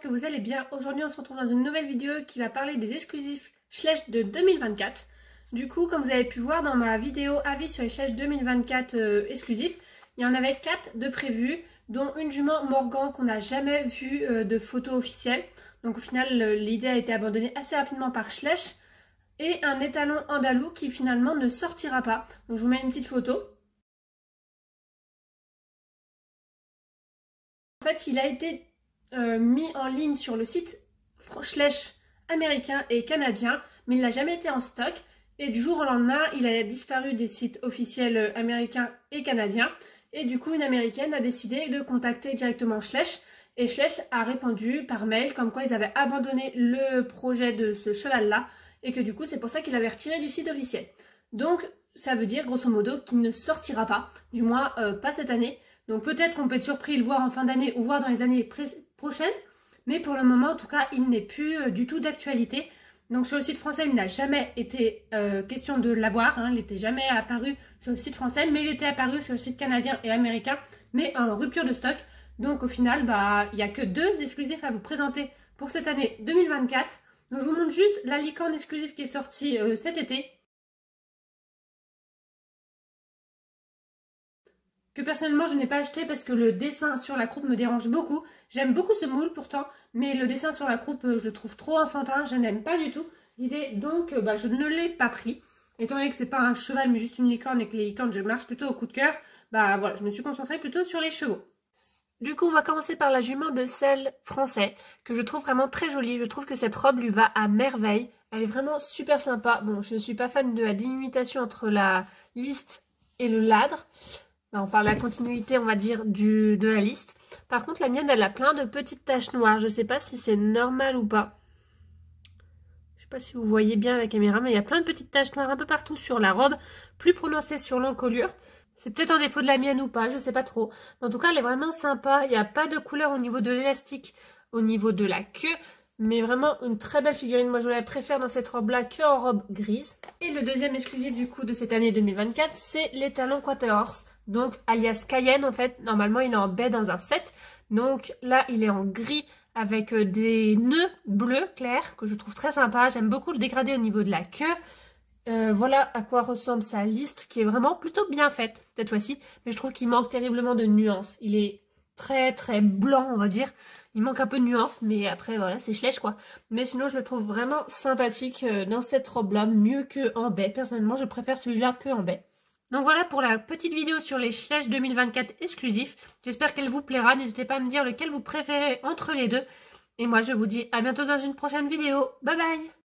que vous allez bien. Aujourd'hui on se retrouve dans une nouvelle vidéo qui va parler des exclusifs Schlecht de 2024. Du coup, comme vous avez pu voir dans ma vidéo avis sur les Schlecht 2024 exclusifs, il y en avait 4 de prévus, dont une jument Morgan qu'on n'a jamais vu de photo officielle. Donc au final l'idée a été abandonnée assez rapidement par Schlecht. Et un étalon andalou qui finalement ne sortira pas. Donc je vous mets une petite photo. En fait, il a été mis en ligne sur le site Schlecht américain et canadien, mais il n'a jamais été en stock. Et du jour au lendemain, il a disparu des sites officiels américains et canadiens. Et du coup, une américaine a décidé de contacter directement Schlecht. Et Schlecht a répondu par mail comme quoi ils avaient abandonné le projet de ce cheval-là. Et que du coup, c'est pour ça qu'il avait retiré du site officiel. Donc, ça veut dire, grosso modo, qu'il ne sortira pas. Du moins, pas cette année. Donc peut-être qu'on peut être surpris de le voir en fin d'année ou voir dans les années prochaines. Mais pour le moment, en tout cas, il n'est plus du tout d'actualité. Donc sur le site français, il n'a jamais été question de l'avoir. Hein. Il n'était jamais apparu sur le site français, mais il était apparu sur le site canadien et américain, mais en rupture de stock. Donc au final, il n'y a que 2 exclusifs à vous présenter pour cette année 2024. Donc je vous montre juste la licorne exclusive qui est sortie cet été. Que personnellement je n'ai pas acheté parce que le dessin sur la croupe me dérange beaucoup. J'aime beaucoup ce moule pourtant, mais le dessin sur la croupe je le trouve trop enfantin, je n'aime pas du tout l'idée, donc je ne l'ai pas pris. Étant donné que c'est pas un cheval mais juste une licorne et que les licornes je marche plutôt au coup de cœur, voilà, je me suis concentrée plutôt sur les chevaux. Du coup on va commencer par la jument de sel français, que je trouve vraiment très jolie, je trouve que cette robe lui va à merveille, elle est vraiment super sympa. Bon, je ne suis pas fan de la délimitation entre la liste et le ladre. Enfin, la continuité, on va dire, de la liste. Par contre, la mienne, elle a plein de petites taches noires. Je ne sais pas si c'est normal ou pas. Je ne sais pas si vous voyez bien à la caméra, mais il y a plein de petites taches noires un peu partout sur la robe, plus prononcées sur l'encolure. C'est peut-être un défaut de la mienne ou pas, je ne sais pas trop. Mais en tout cas, elle est vraiment sympa. Il n'y a pas de couleur au niveau de l'élastique, au niveau de la queue. Mais vraiment une très belle figurine. Moi, je la préfère dans cette robe-là qu'en robe grise. Et le deuxième exclusif du coup de cette année 2024, c'est l'étalon Quarterhorse. Donc, alias Cayenne, en fait. Normalement, il est en baie dans un set. Donc là, il est en gris avec des nœuds bleus clairs que je trouve très sympa. J'aime beaucoup le dégradé au niveau de la queue. Voilà à quoi ressemble sa liste qui est vraiment plutôt bien faite cette fois-ci. Mais je trouve qu'il manque terriblement de nuances. Il est très très blanc, on va dire. Il manque un peu de nuances, mais après voilà, c'est Schlecht quoi. Mais sinon je le trouve vraiment sympathique dans cette robe-là, mieux qu'en baie. Personnellement, je préfère celui-là qu'en baie. Donc voilà pour la petite vidéo sur les Schlecht 2024 exclusifs. J'espère qu'elle vous plaira. N'hésitez pas à me dire lequel vous préférez entre les deux. Et moi je vous dis à bientôt dans une prochaine vidéo. Bye bye!